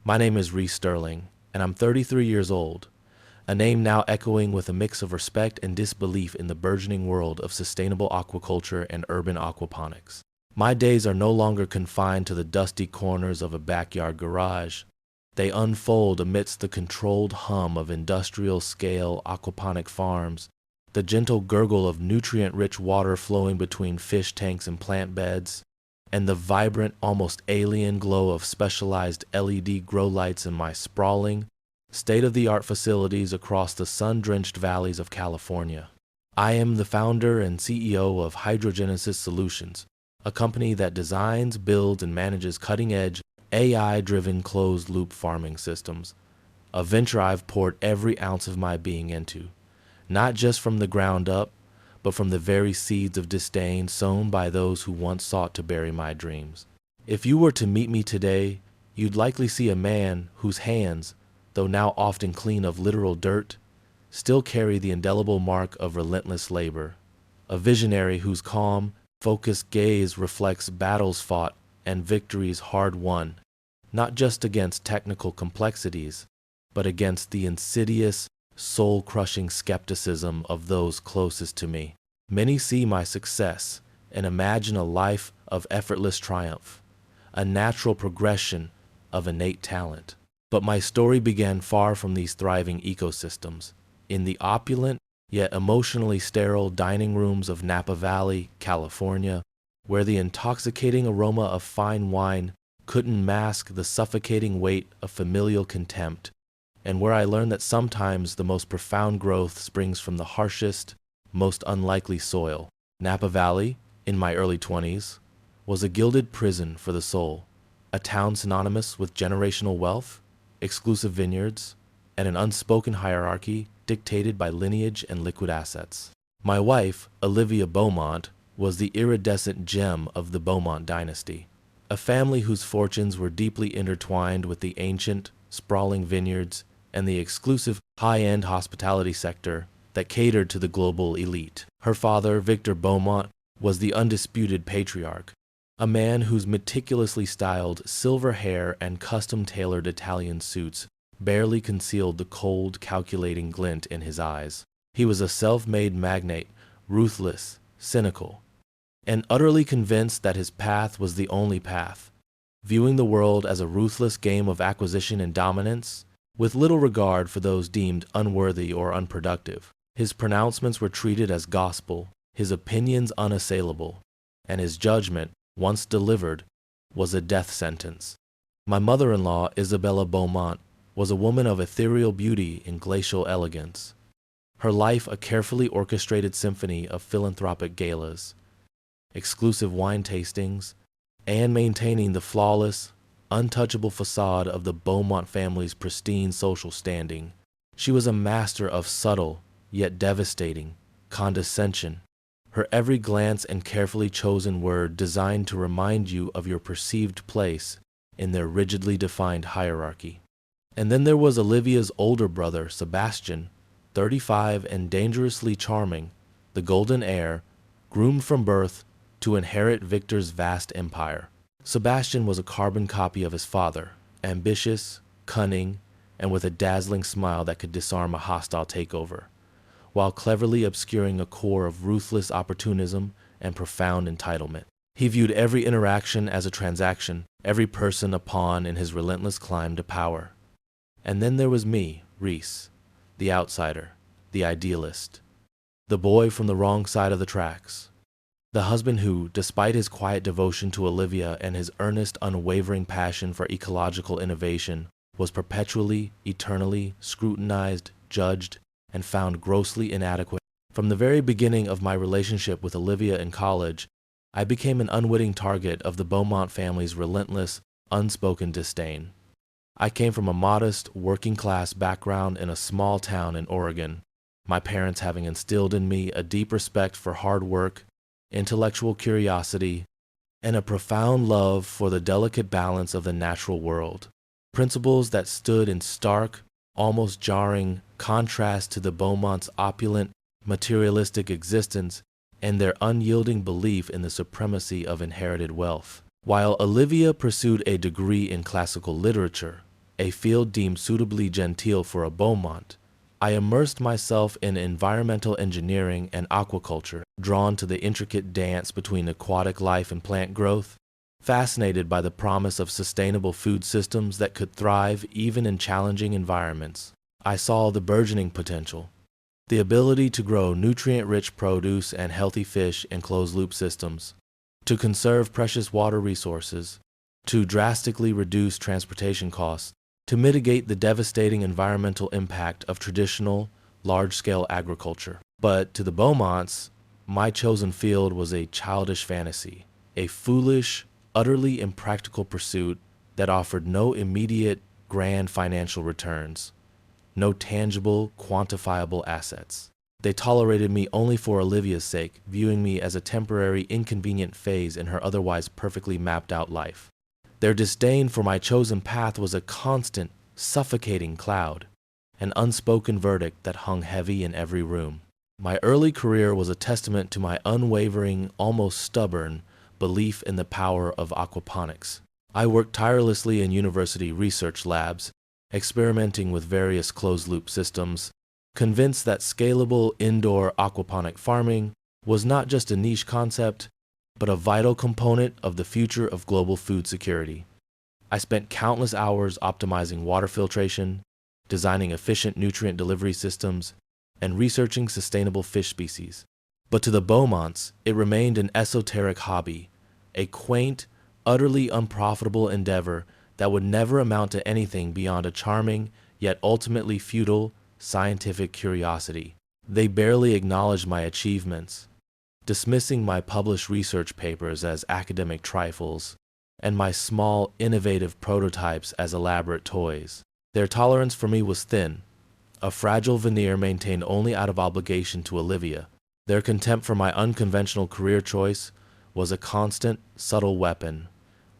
My name is Reese Sterling, and I'm 33 years old, a name now echoing with a mix of respect and disbelief in the burgeoning world of sustainable aquaculture and urban aquaponics. My days are no longer confined to the dusty corners of a backyard garage. They unfold amidst the controlled hum of industrial-scale aquaponic farms, the gentle gurgle of nutrient-rich water flowing between fish tanks and plant beds, and the vibrant, almost alien glow of specialized LED grow lights in my sprawling, state-of-the-art facilities across the sun-drenched valleys of California. I am the founder and CEO of Hydrogenesis Solutions, a company that designs, builds, and manages cutting-edge, AI-driven closed-loop farming systems, a venture I've poured every ounce of my being into, not just from the ground up, but from the very seeds of disdain sown by those who once sought to bury my dreams. If you were to meet me today, you'd likely see a man whose hands, though now often clean of literal dirt, still carry the indelible mark of relentless labor, a visionary whose calm, focused gaze reflects battles fought and victories hard won, not just against technical complexities, but against the insidious, soul-crushing skepticism of those closest to me. Many see my success and imagine a life of effortless triumph, a natural progression of innate talent. But my story began far from these thriving ecosystems, in the opulent yet emotionally sterile dining rooms of Napa Valley, California, where the intoxicating aroma of fine wine couldn't mask the suffocating weight of familial contempt, and where I learned that sometimes the most profound growth springs from the harshest, most unlikely soil. Napa Valley, in my early 20s, was a gilded prison for the soul, a town synonymous with generational wealth, exclusive vineyards, and an unspoken hierarchy dictated by lineage and liquid assets. My wife, Olivia Beaumont, was the iridescent gem of the Beaumont dynasty, a family whose fortunes were deeply intertwined with the ancient, sprawling vineyards and the exclusive high-end hospitality sector that catered to the global elite. Her father, Victor Beaumont, was the undisputed patriarch, a man whose meticulously styled silver hair and custom-tailored Italian suits barely concealed the cold, calculating glint in his eyes. He was a self-made magnate, ruthless, cynical, and utterly convinced that his path was the only path, viewing the world as a ruthless game of acquisition and dominance, with little regard for those deemed unworthy or unproductive. His pronouncements were treated as gospel, his opinions unassailable, and his judgment, once delivered, was a death sentence. My mother-in-law, Isabella Beaumont, was a woman of ethereal beauty and glacial elegance, her life a carefully orchestrated symphony of philanthropic galas, exclusive wine tastings, and maintaining the flawless, untouchable facade of the Beaumont family's pristine social standing. She was a master of subtle, yet devastating, condescension, her every glance and carefully chosen word designed to remind you of your perceived place in their rigidly defined hierarchy. And then there was Olivia's older brother, Sebastian, 35 and dangerously charming, the golden heir, groomed from birth to inherit Victor's vast empire. Sebastian was a carbon copy of his father, ambitious, cunning, and with a dazzling smile that could disarm a hostile takeover, while cleverly obscuring a core of ruthless opportunism and profound entitlement. He viewed every interaction as a transaction, every person a pawn in his relentless climb to power. And then there was me, Reese, the outsider, the idealist, the boy from the wrong side of the tracks, the husband who, despite his quiet devotion to Olivia and his earnest, unwavering passion for ecological innovation, was perpetually, eternally scrutinized, judged, and found grossly inadequate. From the very beginning of my relationship with Olivia in college, I became an unwitting target of the Beaumont family's relentless, unspoken disdain. I came from a modest, working-class background in a small town in Oregon, my parents having instilled in me a deep respect for hard work, intellectual curiosity, and a profound love for the delicate balance of the natural world, principles that stood in stark, almost jarring contrast to the Beaumonts' opulent, materialistic existence and their unyielding belief in the supremacy of inherited wealth. While Olivia pursued a degree in classical literature, a field deemed suitably genteel for a Beaumont, I immersed myself in environmental engineering and aquaculture, drawn to the intricate dance between aquatic life and plant growth, fascinated by the promise of sustainable food systems that could thrive even in challenging environments. I saw the burgeoning potential, the ability to grow nutrient-rich produce and healthy fish in closed-loop systems, to conserve precious water resources, to drastically reduce transportation costs, to mitigate the devastating environmental impact of traditional, large-scale agriculture. But to the Beaumonts, my chosen field was a childish fantasy, a foolish, utterly impractical pursuit that offered no immediate, grand financial returns, no tangible, quantifiable assets. They tolerated me only for Olivia's sake, viewing me as a temporary, inconvenient phase in her otherwise perfectly mapped-out life. Their disdain for my chosen path was a constant, suffocating cloud, an unspoken verdict that hung heavy in every room. My early career was a testament to my unwavering, almost stubborn, belief in the power of aquaponics. I worked tirelessly in university research labs, experimenting with various closed-loop systems, convinced that scalable indoor aquaponic farming was not just a niche concept, but a vital component of the future of global food security. I spent countless hours optimizing water filtration, designing efficient nutrient delivery systems, and researching sustainable fish species. But to the Beaumonts, it remained an esoteric hobby, a quaint, utterly unprofitable endeavor that would never amount to anything beyond a charming, yet ultimately futile, scientific curiosity. They barely acknowledged my achievements, dismissing my published research papers as academic trifles and my small, innovative prototypes as elaborate toys. Their tolerance for me was thin, a fragile veneer maintained only out of obligation to Olivia. Their contempt for my unconventional career choice was a constant, subtle weapon,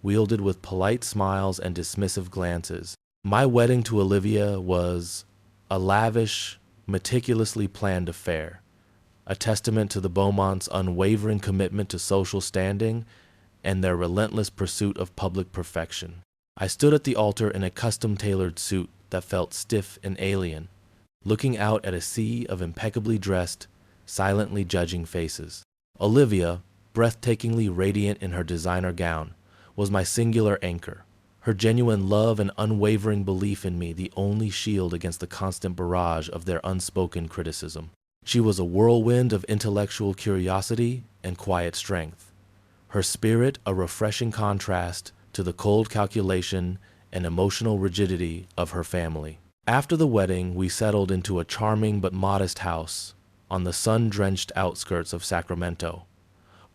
wielded with polite smiles and dismissive glances. My wedding to Olivia was a lavish, meticulously planned affair, a testament to the Beaumonts' unwavering commitment to social standing and their relentless pursuit of public perfection. I stood at the altar in a custom-tailored suit that felt stiff and alien, looking out at a sea of impeccably dressed, silently judging faces. Olivia, breathtakingly radiant in her designer gown, was my singular anchor, her genuine love and unwavering belief in me the only shield against the constant barrage of their unspoken criticism. She was a whirlwind of intellectual curiosity and quiet strength, her spirit a refreshing contrast to the cold calculation and emotional rigidity of her family. After the wedding, we settled into a charming but modest house on the sun-drenched outskirts of Sacramento,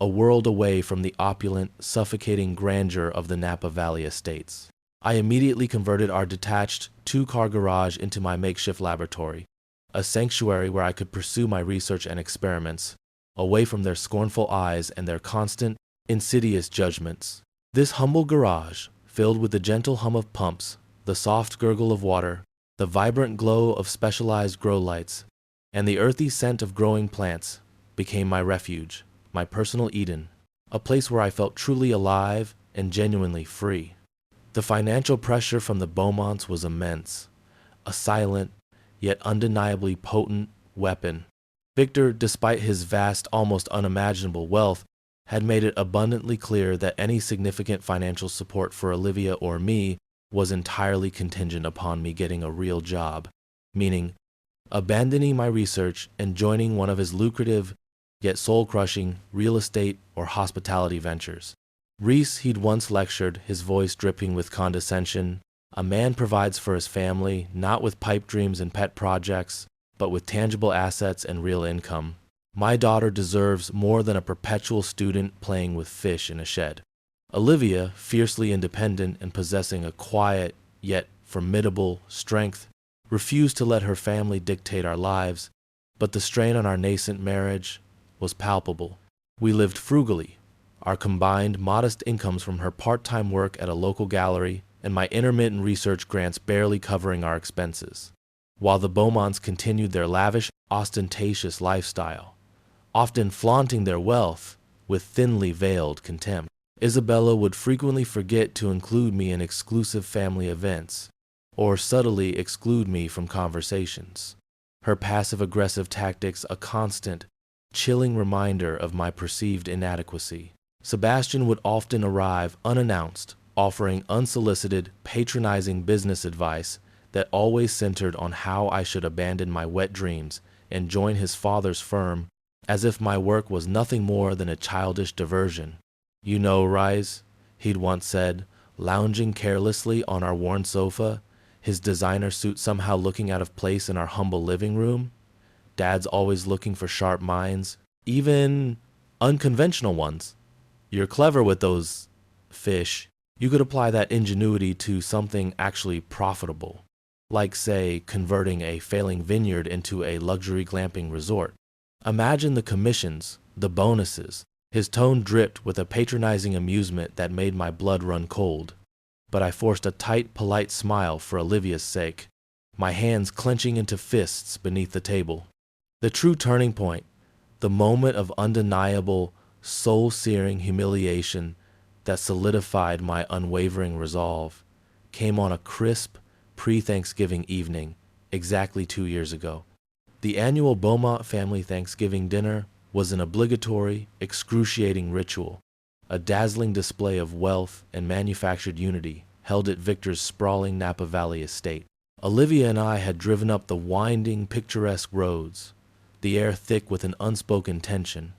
a world away from the opulent, suffocating grandeur of the Napa Valley estates. I immediately converted our detached two-car garage into my makeshift laboratory, a sanctuary where I could pursue my research and experiments, away from their scornful eyes and their constant, insidious judgments. This humble garage, filled with the gentle hum of pumps, the soft gurgle of water, the vibrant glow of specialized grow lights, and the earthy scent of growing plants, became my refuge, my personal Eden, a place where I felt truly alive and genuinely free. The financial pressure from the Beaumonts was immense, a silent, yet undeniably potent weapon. Victor, despite his vast, almost unimaginable wealth, had made it abundantly clear that any significant financial support for Olivia or me was entirely contingent upon me getting a real job, meaning abandoning my research and joining one of his lucrative, yet soul-crushing, real estate or hospitality ventures. Reese, he'd once lectured, his voice dripping with condescension, a man provides for his family not with pipe dreams and pet projects, but with tangible assets and real income. My daughter deserves more than a perpetual student playing with fish in a shed. Olivia, fiercely independent and possessing a quiet, yet formidable strength, refused to let her family dictate our lives, but the strain on our nascent marriage was palpable. We lived frugally, our combined modest incomes from her part-time work at a local gallery and my intermittent research grants barely covering our expenses, while the Beaumonts continued their lavish, ostentatious lifestyle, often flaunting their wealth with thinly veiled contempt. Isabella would frequently forget to include me in exclusive family events, or subtly exclude me from conversations. Her passive-aggressive tactics a constant, chilling reminder of my perceived inadequacy. Sebastian would often arrive unannounced, offering unsolicited, patronizing business advice that always centered on how I should abandon my wet dreams and join his father's firm, as if my work was nothing more than a childish diversion. "You know, Rise," he'd once said, lounging carelessly on our worn sofa, his designer suit somehow looking out of place in our humble living room. "Dad's always looking for sharp minds, even unconventional ones. You're clever with those fish. You could apply that ingenuity to something actually profitable, like, say, converting a failing vineyard into a luxury glamping resort. Imagine the commissions, the bonuses." His tone dripped with a patronizing amusement that made my blood run cold. But I forced a tight, polite smile for Olivia's sake, my hands clenching into fists beneath the table. The true turning point, the moment of undeniable, soul-searing humiliation that solidified my unwavering resolve, came on a crisp, pre-Thanksgiving evening, exactly 2 years ago. The annual Beaumont family Thanksgiving dinner was an obligatory, excruciating ritual, a dazzling display of wealth and manufactured unity held at Victor's sprawling Napa Valley estate. Olivia and I had driven up the winding, picturesque roads, the air thick with an unspoken tension,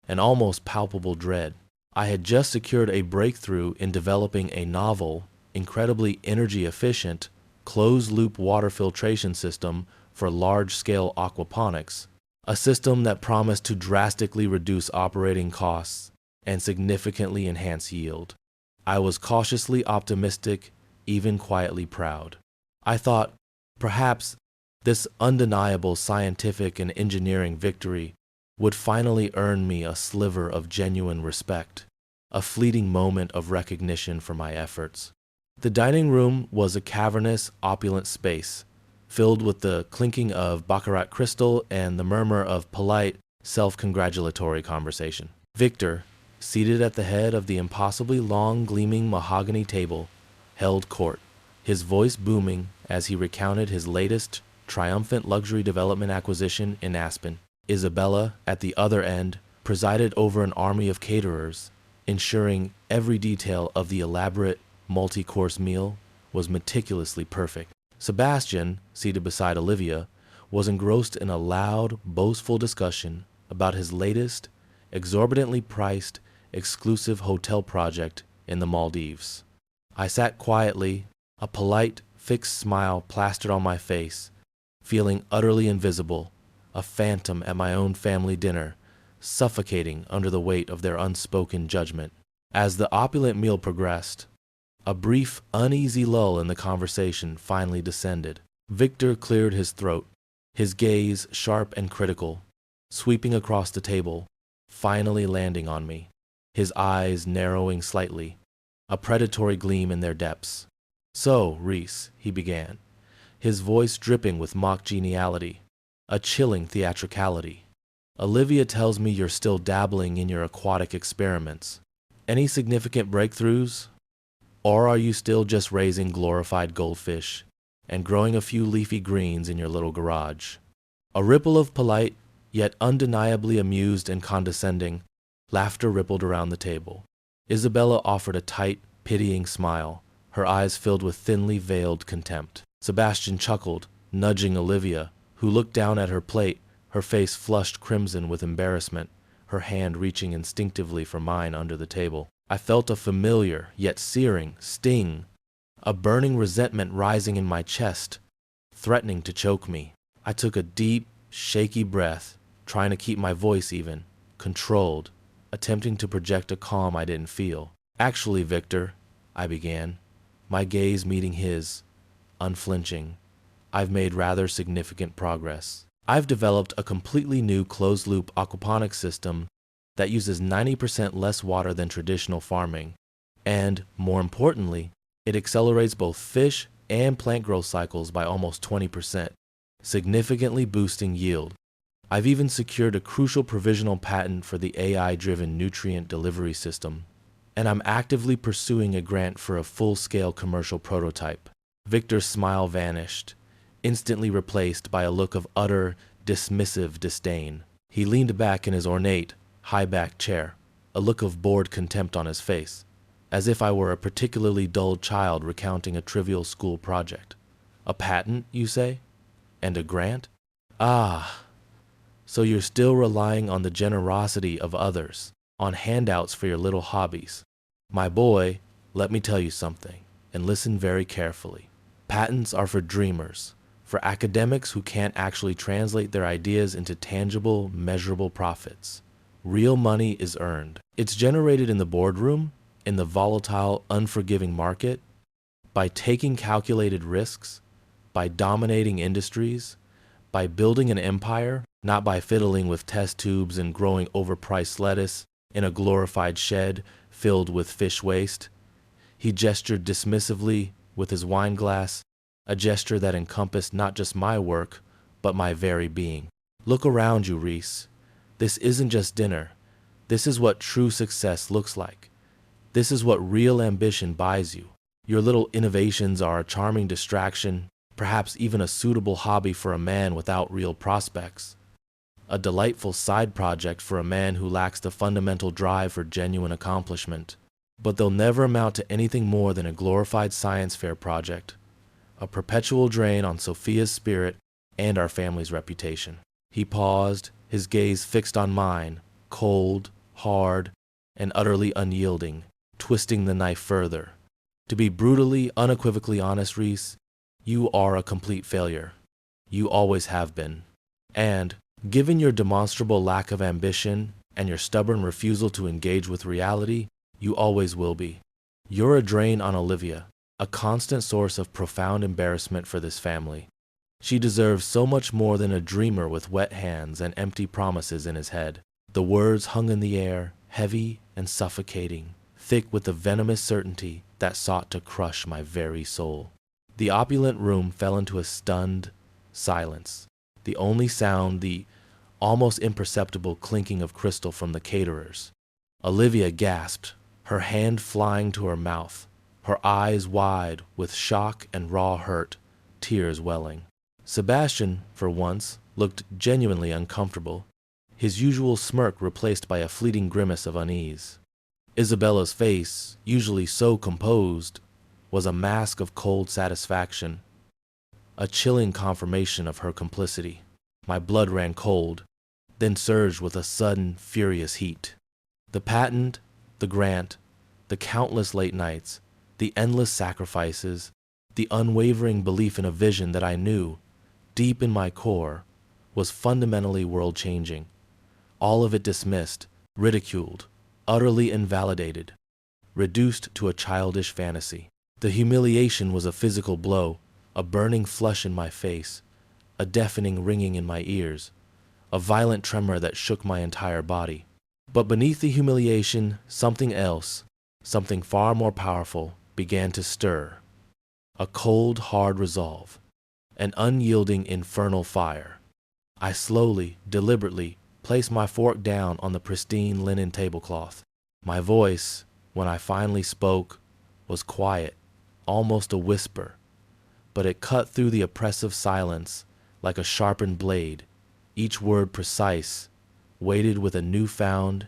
an almost palpable dread. I had just secured a breakthrough in developing a novel, incredibly energy-efficient, closed-loop water filtration system for large-scale aquaponics, a system that promised to drastically reduce operating costs and significantly enhance yield. I was cautiously optimistic, even quietly proud. I thought, perhaps, this undeniable scientific and engineering victory would finally earn me a sliver of genuine respect, a fleeting moment of recognition for my efforts. The dining room was a cavernous, opulent space, filled with the clinking of baccarat crystal and the murmur of polite, self-congratulatory conversation. Victor, seated at the head of the impossibly long, gleaming mahogany table, held court, his voice booming as he recounted his latest, triumphant luxury development acquisition in Aspen. Isabella, at the other end, presided over an army of caterers, ensuring every detail of the elaborate, multi-course meal was meticulously perfect. Sebastian, seated beside Olivia, was engrossed in a loud, boastful discussion about his latest, exorbitantly priced, exclusive hotel project in the Maldives. I sat quietly, a polite, fixed smile plastered on my face, feeling utterly invisible, a phantom at my own family dinner, suffocating under the weight of their unspoken judgment. As the opulent meal progressed, a brief, uneasy lull in the conversation finally descended. Victor cleared his throat, his gaze sharp and critical, sweeping across the table, finally landing on me, his eyes narrowing slightly, a predatory gleam in their depths. "So, Reese," he began, his voice dripping with mock geniality, a chilling theatricality. "Olivia tells me you're still dabbling in your aquatic experiments. Any significant breakthroughs? Or are you still just raising glorified goldfish and growing a few leafy greens in your little garage?" A ripple of polite, yet undeniably amused and condescending, laughter rippled around the table. Isabella offered a tight, pitying smile, her eyes filled with thinly veiled contempt. Sebastian chuckled, nudging Olivia, who looked down at her plate, her face flushed crimson with embarrassment, her hand reaching instinctively for mine under the table. I felt a familiar, yet searing, sting, a burning resentment rising in my chest, threatening to choke me. I took a deep, shaky breath, trying to keep my voice even, controlled, attempting to project a calm I didn't feel. "Actually, Victor," I began, my gaze meeting his, unflinching, "I've made rather significant progress. I've developed a completely new closed-loop aquaponics system that uses 90% less water than traditional farming, and, more importantly, it accelerates both fish and plant growth cycles by almost 20%, significantly boosting yield. I've even secured a crucial provisional patent for the AI-driven nutrient delivery system, and I'm actively pursuing a grant for a full-scale commercial prototype. Victor's smile vanished, instantly replaced by a look of utter, dismissive disdain. He leaned back in his ornate, high-backed chair, a look of bored contempt on his face, as if I were a particularly dull child recounting a trivial school project. A patent, you say? And a grant? Ah, so you're still relying on the generosity of others, on handouts for your little hobbies. My boy, let me tell you something, and listen very carefully. Patents are for dreamers, for academics who can't actually translate their ideas into tangible, measurable profits. Real money is earned. It's generated in the boardroom, in the volatile, unforgiving market, by taking calculated risks, by dominating industries, by building an empire, not by fiddling with test tubes and growing overpriced lettuce in a glorified shed filled with fish waste. He gestured dismissively with his wine glass, a gesture that encompassed not just my work, but my very being. Look around you, Reese. This isn't just dinner. This is what true success looks like. This is what real ambition buys you. Your little innovations are a charming distraction, perhaps even a suitable hobby for a man without real prospects. A delightful side project for a man who lacks the fundamental drive for genuine accomplishment. But they'll never amount to anything more than a glorified science fair project, a perpetual drain on Sophia's spirit and our family's reputation. He paused, his gaze fixed on mine, cold, hard, and utterly unyielding, twisting the knife further. To be brutally, unequivocally honest, Reese, you are a complete failure. You always have been. And, given your demonstrable lack of ambition and your stubborn refusal to engage with reality, you always will be. You're a drain on Olivia, a constant source of profound embarrassment for this family. She deserves so much more than a dreamer with wet hands and empty promises in his head. The words hung in the air, heavy and suffocating, thick with the venomous certainty that sought to crush my very soul. The opulent room fell into a stunned silence. The only sound, the almost imperceptible clinking of crystal from the caterers. Olivia gasped, her hand flying to her mouth, her eyes wide with shock and raw hurt, tears welling. Sebastian, for once, looked genuinely uncomfortable, his usual smirk replaced by a fleeting grimace of unease. Isabella's face, usually so composed, was a mask of cold satisfaction, a chilling confirmation of her complicity. My blood ran cold, then surged with a sudden, furious heat. The patent, the grant, the countless late nights, the endless sacrifices, the unwavering belief in a vision that I knew, deep in my core, was fundamentally world-changing. All of it dismissed, ridiculed, utterly invalidated, reduced to a childish fantasy. The humiliation was a physical blow, a burning flush in my face, a deafening ringing in my ears, a violent tremor that shook my entire body. But beneath the humiliation, something else, something far more powerful, began to stir. A cold, hard resolve, an unyielding infernal fire. I slowly, deliberately, placed my fork down on the pristine linen tablecloth. My voice, when I finally spoke, was quiet, almost a whisper, but it cut through the oppressive silence like a sharpened blade, each word precise, weighted with a newfound,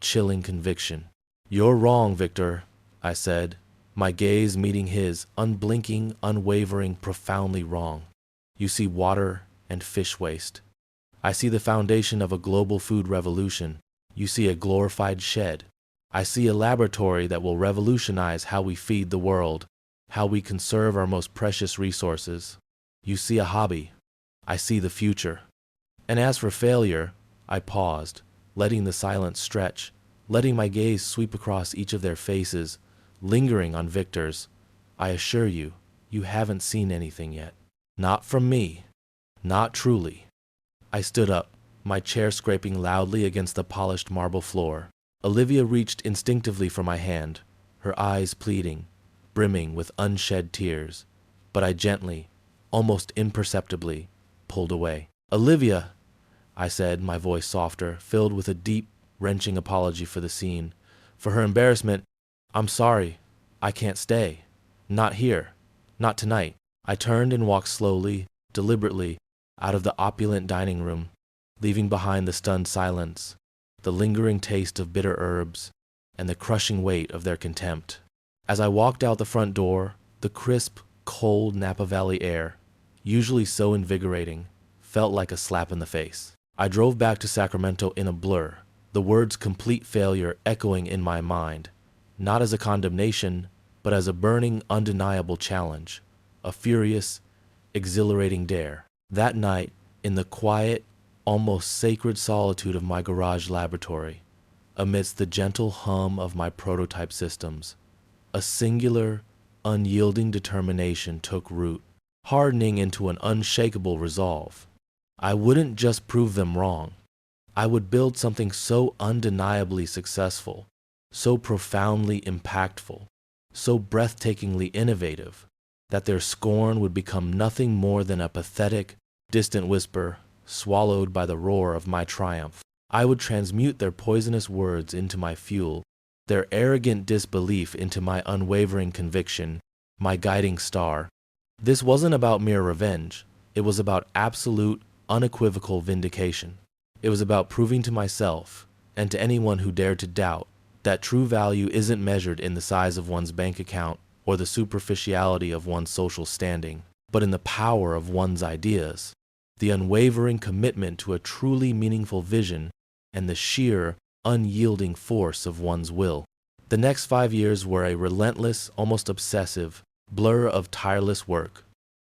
chilling conviction. "You're wrong, Victor," I said, my gaze meeting his, unblinking, unwavering, profoundly wrong. "You see water and fish waste. I see the foundation of a global food revolution. You see a glorified shed. I see a laboratory that will revolutionize how we feed the world, how we conserve our most precious resources. You see a hobby. I see the future. And as for failure," I paused, letting the silence stretch, letting my gaze sweep across each of their faces, lingering on Victor's. "I assure you, you haven't seen anything yet. Not from me. Not truly." I stood up, my chair scraping loudly against the polished marble floor. Olivia reached instinctively for my hand, her eyes pleading, brimming with unshed tears, but I gently, almost imperceptibly, pulled away. "Olivia," I said, my voice softer, filled with a deep, wrenching apology for the scene, for her embarrassment. "I'm sorry. I can't stay. Not here. Not tonight. I turned and walked slowly, deliberately, out of the opulent dining room, leaving behind the stunned silence, the lingering taste of bitter herbs, and the crushing weight of their contempt. As I walked out the front door, the crisp, cold Napa Valley air, usually so invigorating, felt like a slap in the face. I drove back to Sacramento in a blur, the words complete failure echoing in my mind, not as a condemnation, but as a burning, undeniable challenge, a furious, exhilarating dare. That night, in the quiet, almost sacred solitude of my garage laboratory, amidst the gentle hum of my prototype systems, a singular, unyielding determination took root, hardening into an unshakable resolve. I wouldn't just prove them wrong. I would build something so undeniably successful, so profoundly impactful, so breathtakingly innovative, that their scorn would become nothing more than a pathetic, distant whisper swallowed by the roar of my triumph. I would transmute their poisonous words into my fuel, their arrogant disbelief into my unwavering conviction, my guiding star. This wasn't about mere revenge. It was about absolute, unequivocal vindication. It was about proving to myself, and to anyone who dared to doubt, that true value isn't measured in the size of one's bank account or the superficiality of one's social standing, but in the power of one's ideas, the unwavering commitment to a truly meaningful vision, and the sheer, unyielding force of one's will. The next 5 years were a relentless, almost obsessive, blur of tireless work,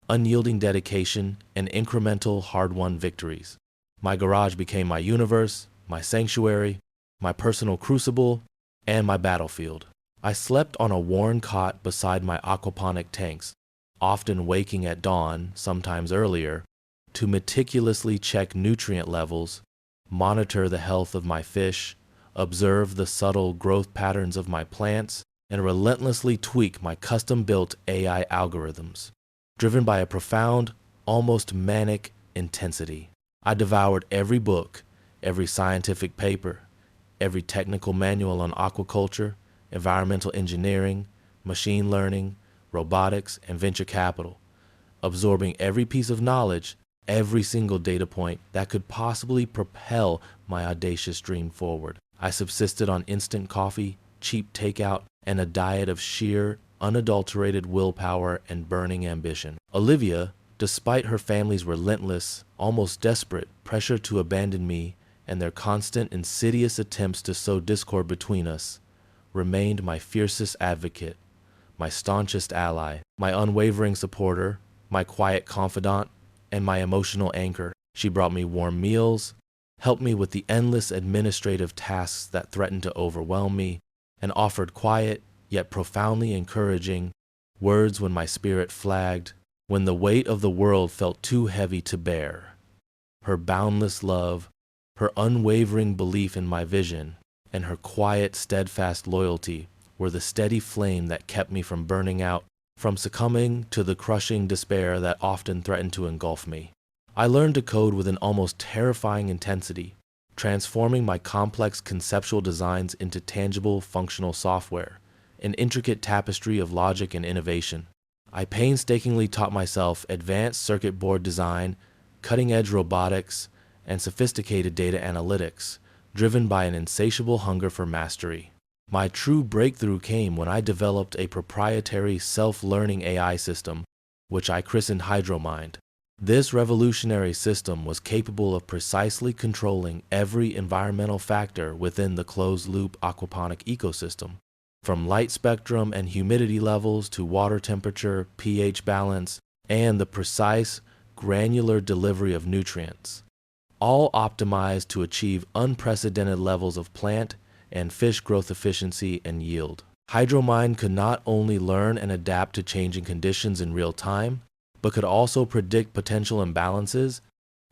unyielding dedication, and incremental, hard-won victories. My garage became my universe, my sanctuary, my personal crucible, and my battlefield. I slept on a worn cot beside my aquaponic tanks, often waking at dawn, sometimes earlier, to meticulously check nutrient levels, monitor the health of my fish, observe the subtle growth patterns of my plants, and relentlessly tweak my custom-built AI algorithms, driven by a profound, almost manic intensity. I devoured every book, every scientific paper, every technical manual on aquaculture, environmental engineering, machine learning, robotics, and venture capital, absorbing every piece of knowledge, every single data point that could possibly propel my audacious dream forward. I subsisted on instant coffee, cheap takeout, and a diet of sheer, unadulterated willpower and burning ambition. Olivia, despite her family's relentless, almost desperate pressure to abandon me and their constant, insidious attempts to sow discord between us, remained my fiercest advocate, my staunchest ally, my unwavering supporter, my quiet confidant, and my emotional anchor. She brought me warm meals, helped me with the endless administrative tasks that threatened to overwhelm me, and offered quiet, yet profoundly encouraging, words when my spirit flagged, when the weight of the world felt too heavy to bear. Her boundless love, her unwavering belief in my vision, and her quiet, steadfast loyalty were the steady flame that kept me from burning out, from succumbing to the crushing despair that often threatened to engulf me. I learned to code with an almost terrifying intensity, transforming my complex conceptual designs into tangible, functional software, an intricate tapestry of logic and innovation. I painstakingly taught myself advanced circuit board design, cutting-edge robotics, and sophisticated data analytics, driven by an insatiable hunger for mastery. My true breakthrough came when I developed a proprietary self-learning AI system, which I christened HydroMind. This revolutionary system was capable of precisely controlling every environmental factor within the closed-loop aquaponic ecosystem, from light spectrum and humidity levels to water temperature, pH balance, and the precise, granular delivery of nutrients, all optimized to achieve unprecedented levels of plant and fish growth efficiency and yield. HydroMind could not only learn and adapt to changing conditions in real time, but could also predict potential imbalances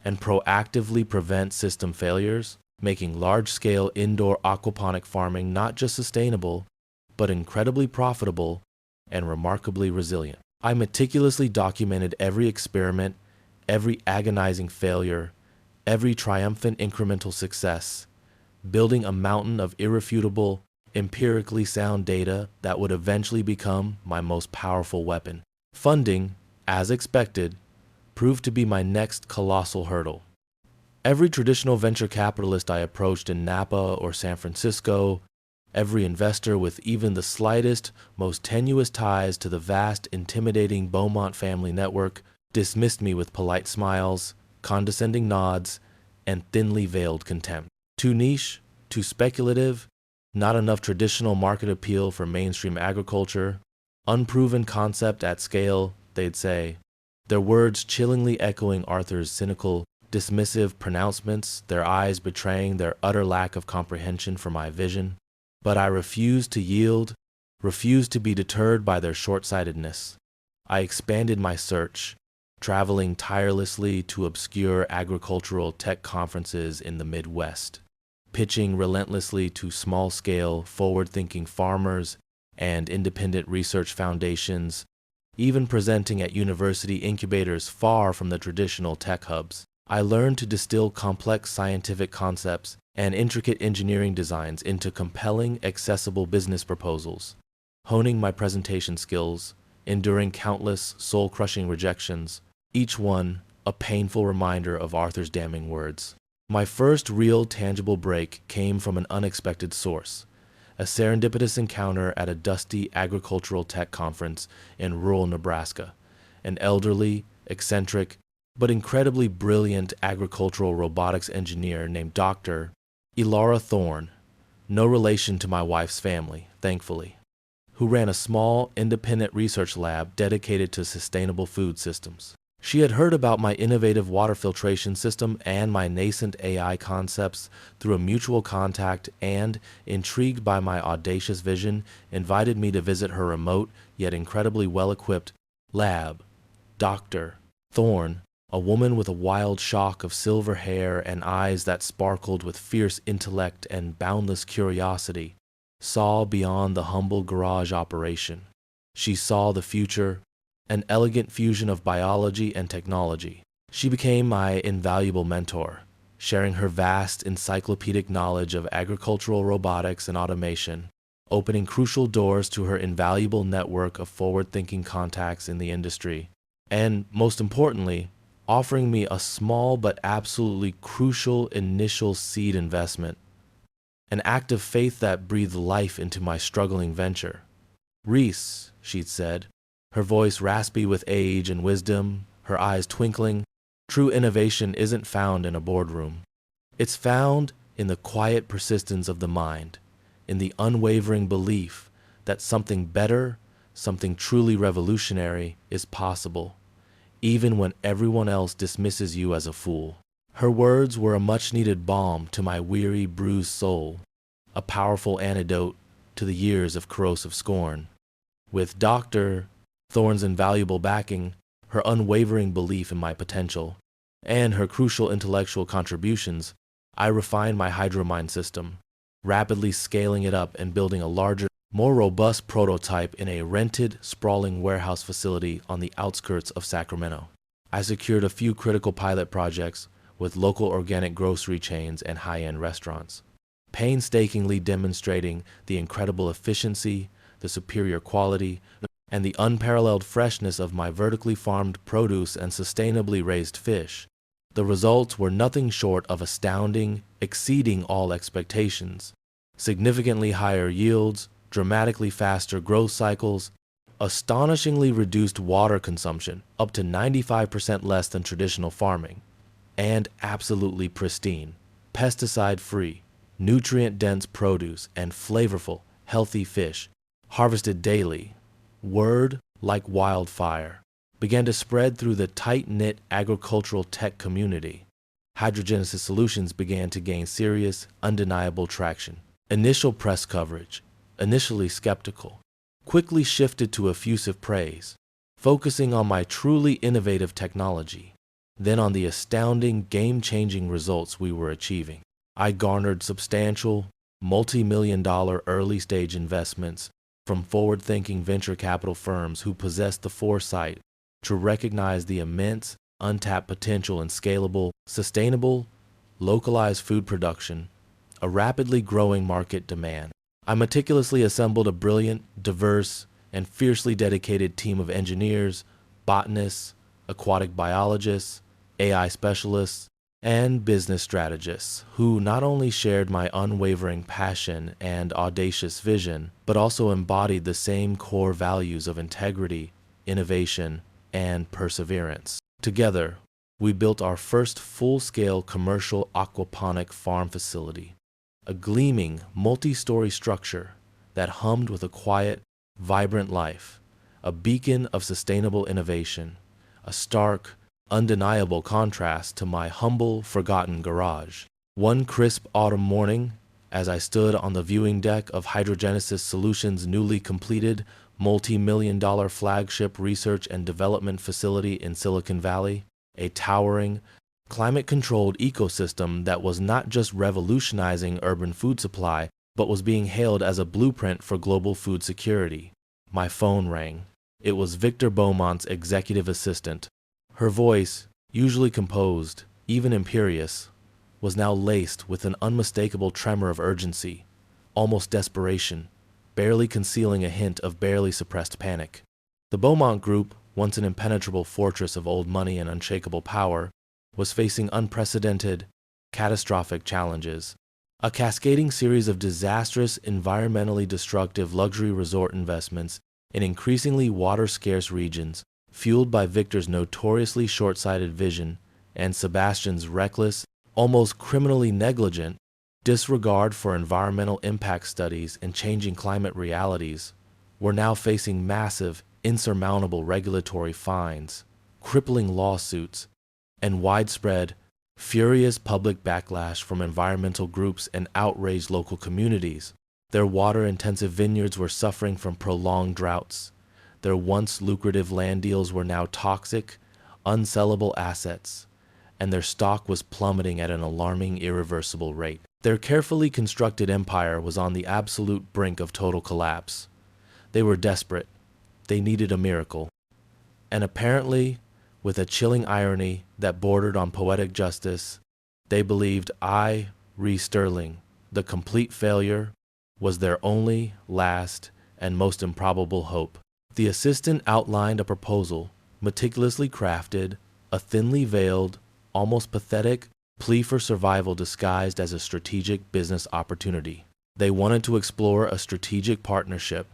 and proactively prevent system failures, making large-scale indoor aquaponic farming not just sustainable, but incredibly profitable and remarkably resilient. I meticulously documented every experiment, every agonizing failure, every triumphant incremental success, building a mountain of irrefutable, empirically sound data that would eventually become my most powerful weapon. Funding, as expected, proved to be my next colossal hurdle. Every traditional venture capitalist I approached in Napa or San Francisco, every investor with even the slightest, most tenuous ties to the vast, intimidating Beaumont family network dismissed me with polite smiles, condescending nods, and thinly veiled contempt. Too niche, too speculative, not enough traditional market appeal for mainstream agriculture, unproven concept at scale, they'd say, their words chillingly echoing Arthur's cynical, dismissive pronouncements, their eyes betraying their utter lack of comprehension for my vision. But I refused to yield, refused to be deterred by their short-sightedness. I expanded my search, traveling tirelessly to obscure agricultural tech conferences in the Midwest, pitching relentlessly to small-scale, forward-thinking farmers and independent research foundations, even presenting at university incubators far from the traditional tech hubs. I learned to distill complex scientific concepts and intricate engineering designs into compelling, accessible business proposals, honing my presentation skills, enduring countless soul-crushing rejections, each one a painful reminder of Arthur's damning words. My first real tangible break came from an unexpected source, a serendipitous encounter at a dusty agricultural tech conference in rural Nebraska. An elderly, eccentric, but incredibly brilliant agricultural robotics engineer named Dr. Elara Thorne, no relation to my wife's family, thankfully, who ran a small, independent research lab dedicated to sustainable food systems. She had heard about my innovative water filtration system and my nascent AI concepts through a mutual contact and, intrigued by my audacious vision, invited me to visit her remote yet incredibly well-equipped lab. Dr. Thorne, a woman with a wild shock of silver hair and eyes that sparkled with fierce intellect and boundless curiosity, saw beyond the humble garage operation. She saw the future, an elegant fusion of biology and technology. She became my invaluable mentor, sharing her vast encyclopedic knowledge of agricultural robotics and automation, opening crucial doors to her invaluable network of forward-thinking contacts in the industry, and, most importantly, offering me a small but absolutely crucial initial seed investment, an act of faith that breathed life into my struggling venture. "Reese," she'd said, her voice raspy with age and wisdom, her eyes twinkling, "true innovation isn't found in a boardroom. It's found in the quiet persistence of the mind, in the unwavering belief that something better, something truly revolutionary, is possible, even when everyone else dismisses you as a fool." Her words were a much-needed balm to my weary, bruised soul, a powerful antidote to the years of corrosive scorn. With Dr. Thorne's invaluable backing, her unwavering belief in my potential, and her crucial intellectual contributions, I refined my hydromine system, rapidly scaling it up and building a larger, more robust prototype in a rented, sprawling warehouse facility on the outskirts of Sacramento. I secured a few critical pilot projects with local organic grocery chains and high-end restaurants, painstakingly demonstrating the incredible efficiency, the superior quality, and the unparalleled freshness of my vertically farmed produce and sustainably raised fish. The results were nothing short of astounding, exceeding all expectations. Significantly higher yields, dramatically faster growth cycles, astonishingly reduced water consumption, up to 95% less than traditional farming, and absolutely pristine, pesticide-free, nutrient-dense produce and flavorful, healthy fish, harvested daily. Word, like wildfire, began to spread through the tight-knit agricultural tech community. Hydrogenesis solutions began to gain serious, undeniable traction. Initial press coverage, initially skeptical, quickly shifted to effusive praise, focusing on my truly innovative technology, then on the astounding, game-changing results we were achieving. I garnered substantial, multi-million-dollar early-stage investments from forward-thinking venture capital firms who possessed the foresight to recognize the immense, untapped potential in scalable, sustainable, localized food production, a rapidly growing market demand. I meticulously assembled a brilliant, diverse, and fiercely dedicated team of engineers, botanists, aquatic biologists, AI specialists, and business strategists who not only shared my unwavering passion and audacious vision, but also embodied the same core values of integrity, innovation, and perseverance. Together, we built our first full-scale commercial aquaponic farm facility, a gleaming, multi-story structure that hummed with a quiet, vibrant life, a beacon of sustainable innovation, a stark, undeniable contrast to my humble, forgotten garage. One crisp autumn morning, as I stood on the viewing deck of Hydrogenesis Solutions' newly completed multi-million-dollar flagship research and development facility in Silicon Valley, a towering, climate-controlled ecosystem that was not just revolutionizing urban food supply, but was being hailed as a blueprint for global food security. My phone rang. It was Victor Beaumont's executive assistant. Her voice, usually composed, even imperious, was now laced with an unmistakable tremor of urgency, almost desperation, barely concealing a hint of barely suppressed panic. The Beaumont Group, once an impenetrable fortress of old money and unshakable power, was facing unprecedented, catastrophic challenges. A cascading series of disastrous, environmentally destructive luxury resort investments in increasingly water-scarce regions, fueled by Victor's notoriously short-sighted vision and Sebastian's reckless, almost criminally negligent, disregard for environmental impact studies and changing climate realities, were now facing massive, insurmountable regulatory fines, crippling lawsuits, and widespread, furious public backlash from environmental groups and outraged local communities. Their water-intensive vineyards were suffering from prolonged droughts. Their once lucrative land deals were now toxic, unsellable assets, and their stock was plummeting at an alarming, irreversible rate. Their carefully constructed empire was on the absolute brink of total collapse. They were desperate. They needed a miracle. And apparently, with a chilling irony that bordered on poetic justice, they believed I, Rhys Sterling, the complete failure, was their only, last, and most improbable hope. The assistant outlined a proposal, meticulously crafted, a thinly veiled, almost pathetic plea for survival disguised as a strategic business opportunity. They wanted to explore a strategic partnership,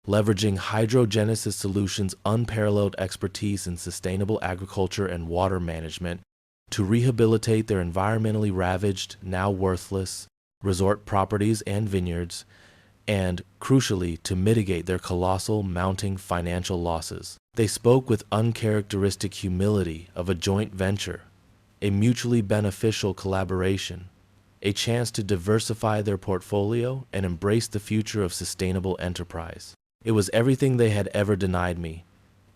leveraging Hydrogenesis Solutions' unparalleled expertise in sustainable agriculture and water management to rehabilitate their environmentally ravaged, now worthless, resort properties and vineyards, and, crucially, to mitigate their colossal mounting financial losses. They spoke with uncharacteristic humility of a joint venture, a mutually beneficial collaboration, a chance to diversify their portfolio and embrace the future of sustainable enterprise. It was everything they had ever denied me,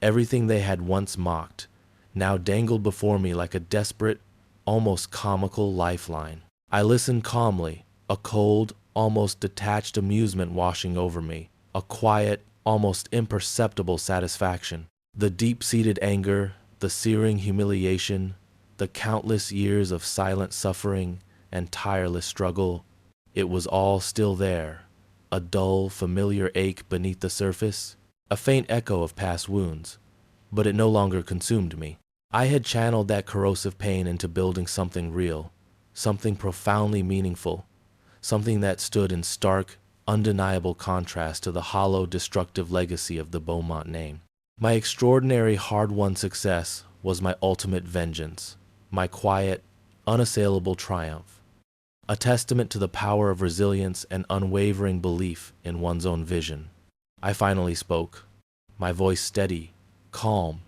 everything they had once mocked, now dangled before me like a desperate, almost comical lifeline. I listened calmly, a cold, almost detached amusement washing over me, a quiet, almost imperceptible satisfaction. The deep-seated anger, the searing humiliation, the countless years of silent suffering and tireless struggle, it was all still there, a dull, familiar ache beneath the surface, a faint echo of past wounds, but it no longer consumed me. I had channeled that corrosive pain into building something real, something profoundly meaningful, something that stood in stark, undeniable contrast to the hollow, destructive legacy of the Beaumont name. My extraordinary, hard-won success was my ultimate vengeance, my quiet, unassailable triumph, a testament to the power of resilience and unwavering belief in one's own vision. I finally spoke, my voice steady, calm,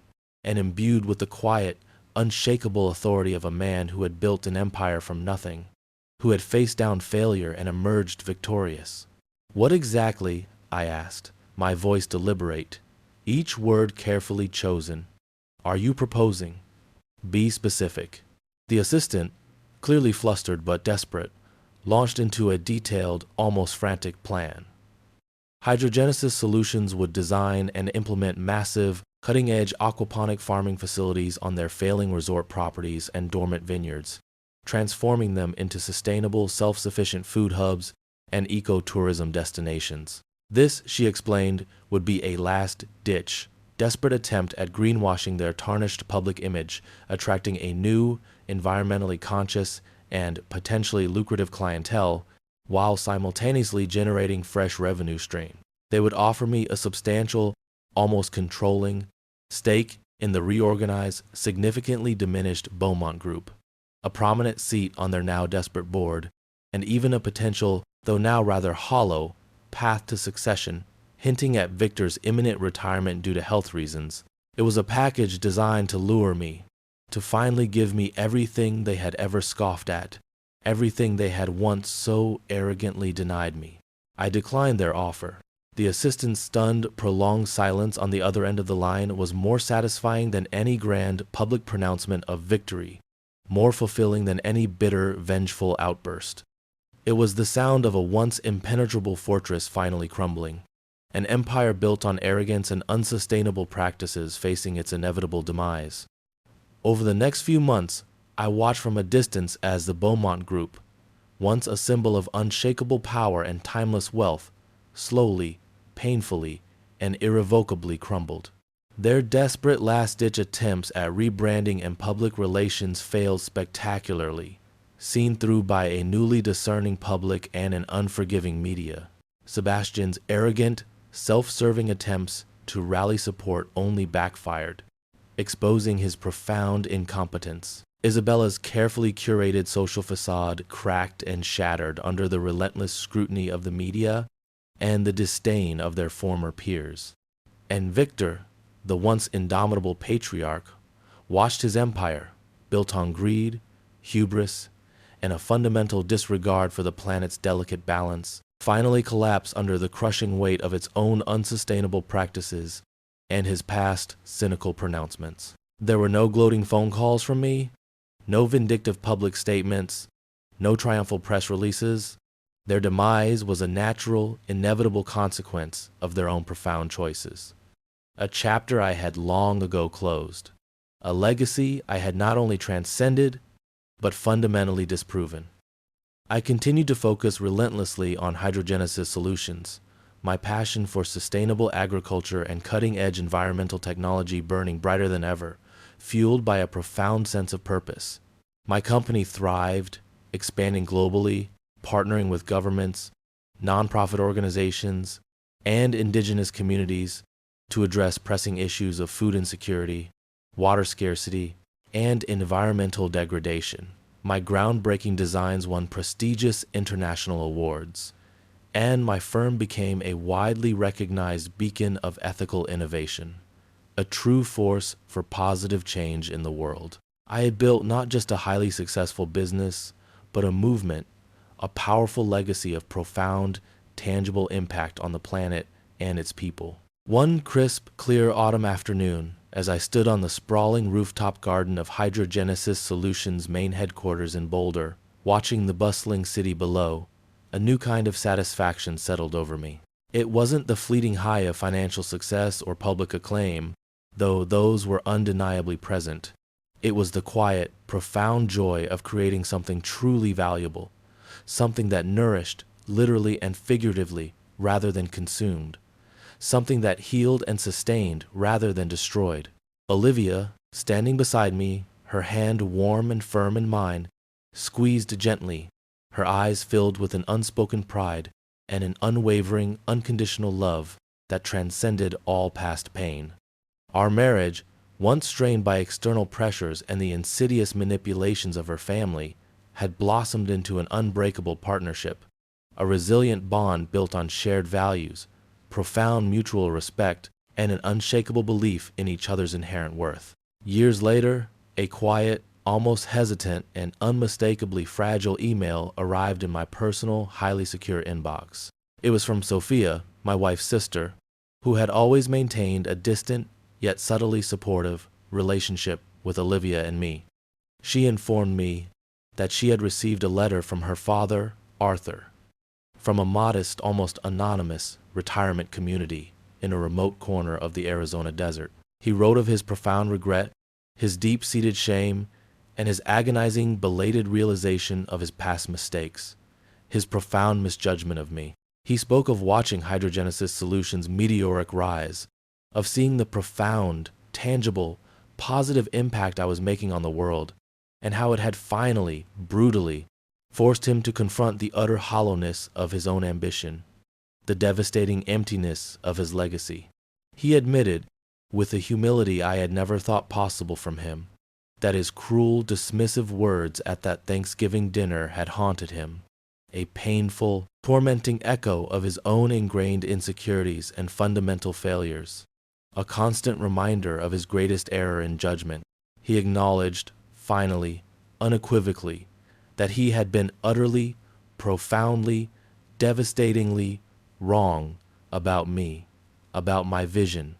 and imbued with the quiet, unshakable authority of a man who had built an empire from nothing, who had faced down failure and emerged victorious. What exactly, I asked, my voice deliberate, each word carefully chosen, are you proposing? Be specific. The assistant, clearly flustered but desperate, launched into a detailed, almost frantic plan. Hydrogenesis Solutions would design and implement massive, cutting-edge aquaponic farming facilities on their failing resort properties and dormant vineyards, transforming them into sustainable, self-sufficient food hubs and ecotourism destinations. This, she explained, would be a last-ditch, desperate attempt at greenwashing their tarnished public image, attracting a new, environmentally conscious, and potentially lucrative clientele, while simultaneously generating fresh revenue stream. They would offer me a substantial, almost controlling, stake in the reorganized, significantly diminished Beaumont Group, a prominent seat on their now desperate board, and even a potential, though now rather hollow, path to succession, hinting at Victor's imminent retirement due to health reasons. It was a package designed to lure me, to finally give me everything they had ever scoffed at, everything they had once so arrogantly denied me. I declined their offer. The assistant's stunned, prolonged silence on the other end of the line was more satisfying than any grand public pronouncement of victory, more fulfilling than any bitter, vengeful outburst. It was the sound of a once impenetrable fortress finally crumbling, an empire built on arrogance and unsustainable practices facing its inevitable demise. Over the next few months, I watched from a distance as the Beaumont Group, once a symbol of unshakable power and timeless wealth, slowly, painfully, and irrevocably crumbled. Their desperate last-ditch attempts at rebranding and public relations failed spectacularly, seen through by a newly discerning public and an unforgiving media. Sebastian's arrogant, self-serving attempts to rally support only backfired, exposing his profound incompetence. Isabella's carefully curated social facade cracked and shattered under the relentless scrutiny of the media and the disdain of their former peers. And Victor, the once indomitable patriarch, watched his empire, built on greed, hubris, and a fundamental disregard for the planet's delicate balance, finally collapse under the crushing weight of its own unsustainable practices and his past cynical pronouncements. There were no gloating phone calls from me, no vindictive public statements, no triumphal press releases. Their demise was a natural, inevitable consequence of their own profound choices. A chapter I had long ago closed. A legacy I had not only transcended, but fundamentally disproven. I continued to focus relentlessly on hydrogenesis solutions, my passion for sustainable agriculture and cutting-edge environmental technology burning brighter than ever, fueled by a profound sense of purpose. My company thrived, expanding globally, partnering with governments, nonprofit organizations, and indigenous communities to address pressing issues of food insecurity, water scarcity, and environmental degradation. My groundbreaking designs won prestigious international awards, and my firm became a widely recognized beacon of ethical innovation, a true force for positive change in the world. I had built not just a highly successful business, but a movement, a powerful legacy of profound, tangible impact on the planet and its people. One crisp, clear autumn afternoon, as I stood on the sprawling rooftop garden of Hydrogenesis Solutions' main headquarters in Boulder, watching the bustling city below, a new kind of satisfaction settled over me. It wasn't the fleeting high of financial success or public acclaim, though those were undeniably present. It was the quiet, profound joy of creating something truly valuable, something that nourished, literally and figuratively, rather than consumed, something that healed and sustained rather than destroyed. Olivia, standing beside me, her hand warm and firm in mine, squeezed gently, her eyes filled with an unspoken pride and an unwavering, unconditional love that transcended all past pain. Our marriage, once strained by external pressures and the insidious manipulations of her family, had blossomed into an unbreakable partnership, a resilient bond built on shared values, profound mutual respect, and an unshakable belief in each other's inherent worth. Years later, a quiet, almost hesitant, and unmistakably fragile email arrived in my personal, highly secure inbox. It was from Sophia, my wife's sister, who had always maintained a distant, yet subtly supportive, relationship with Olivia and me. She informed me that she had received a letter from her father, Arthur, from a modest, almost anonymous retirement community in a remote corner of the Arizona desert. He wrote of his profound regret, his deep-seated shame, and his agonizing, belated realization of his past mistakes, his profound misjudgment of me. He spoke of watching Hydrogenesis Solutions' meteoric rise, of seeing the profound, tangible, positive impact I was making on the world, and how it had finally, brutally, forced him to confront the utter hollowness of his own ambition, the devastating emptiness of his legacy. He admitted, with a humility I had never thought possible from him, that his cruel, dismissive words at that Thanksgiving dinner had haunted him, a painful, tormenting echo of his own ingrained insecurities and fundamental failures, a constant reminder of his greatest error in judgment. He acknowledged, finally, unequivocally, that he had been utterly, profoundly, devastatingly wrong about me, about my vision,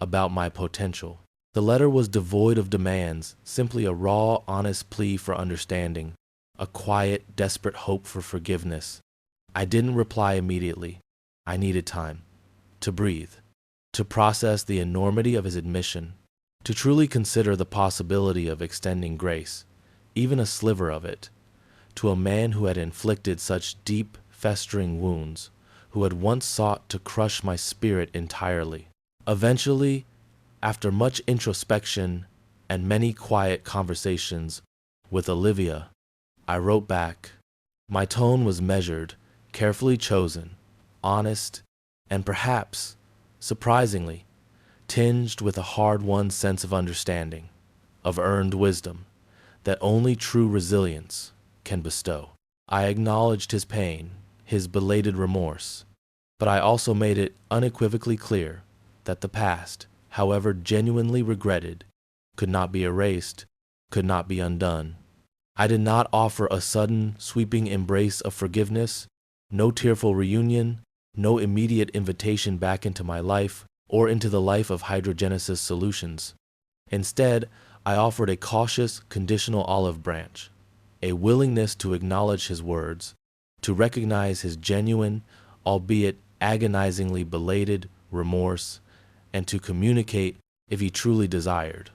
about my potential. The letter was devoid of demands, simply a raw, honest plea for understanding, a quiet, desperate hope for forgiveness. I didn't reply immediately. I needed time to breathe, to process the enormity of his admission, to truly consider the possibility of extending grace, even a sliver of it, to a man who had inflicted such deep, festering wounds, who had once sought to crush my spirit entirely. Eventually, after much introspection and many quiet conversations with Olivia, I wrote back. My tone was measured, carefully chosen, honest, and perhaps, surprisingly, tinged with a hard-won sense of understanding, of earned wisdom, that only true resilience can bestow. I acknowledged his pain, his belated remorse, but I also made it unequivocally clear that the past, however genuinely regretted, could not be erased, could not be undone. I did not offer a sudden, sweeping embrace of forgiveness, no tearful reunion, no immediate invitation back into my life or into the life of Hydrogenesis Solutions. Instead, I offered a cautious, conditional olive branch, a willingness to acknowledge his words, to recognize his genuine, albeit agonizingly belated, remorse, and to communicate if he truly desired,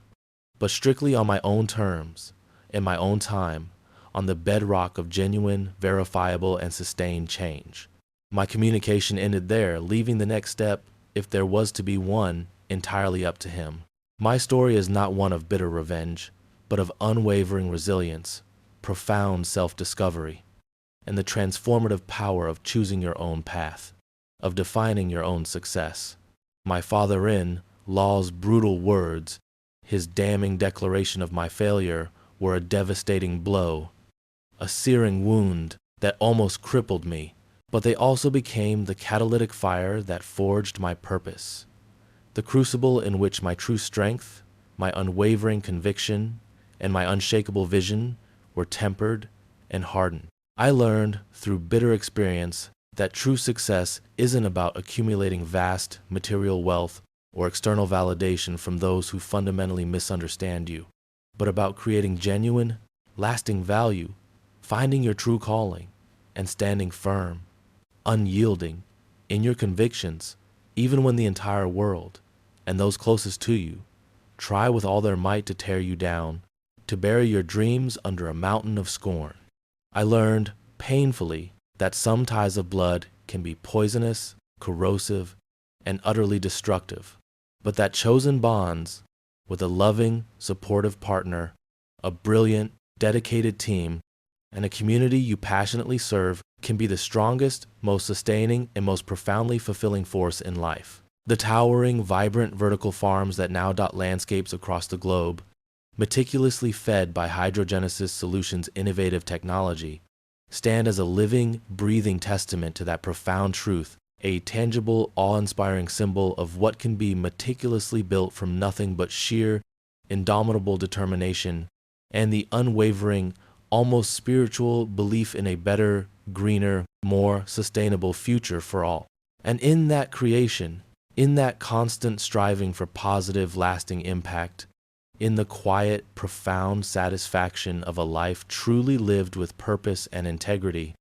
but strictly on my own terms, in my own time, on the bedrock of genuine, verifiable, and sustained change. My communication ended there, leaving the next step, if there was to be one, entirely up to him. My story is not one of bitter revenge, but of unwavering resilience, profound self-discovery, and the transformative power of choosing your own path, of defining your own success. My father-in-law's brutal words, his damning declaration of my failure, were a devastating blow, a searing wound that almost crippled me, but they also became the catalytic fire that forged my purpose, the crucible in which my true strength, my unwavering conviction, and my unshakable vision were tempered and hardened. I learned through bitter experience that true success isn't about accumulating vast material wealth or external validation from those who fundamentally misunderstand you, but about creating genuine, lasting value, finding your true calling, and standing firm, unyielding, in your convictions, even when the entire world, and those closest to you, try with all their might to tear you down, to bury your dreams under a mountain of scorn. I learned, painfully, that some ties of blood can be poisonous, corrosive, and utterly destructive, but that chosen bonds, with a loving, supportive partner, a brilliant, dedicated team, and a community you passionately serve can be the strongest, most sustaining, and most profoundly fulfilling force in life. The towering, vibrant vertical farms that now dot landscapes across the globe, meticulously fed by Hydrogenesis Solutions' innovative technology, stand as a living, breathing testament to that profound truth, a tangible, awe-inspiring symbol of what can be meticulously built from nothing but sheer, indomitable determination and the unwavering, almost spiritual belief in a better, greener, more sustainable future for all. And in that creation, in that constant striving for positive, lasting impact, in the quiet, profound satisfaction of a life truly lived with purpose and integrity,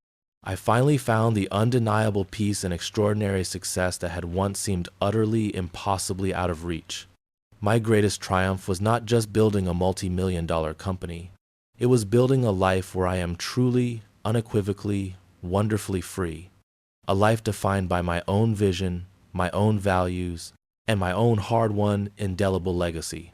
I finally found the undeniable peace and extraordinary success that had once seemed utterly, impossibly out of reach. My greatest triumph was not just building a multi-million-dollar company. It was building a life where I am truly, unequivocally, wonderfully free. a life defined by my own vision, my own values, and my own hard-won, indelible legacy.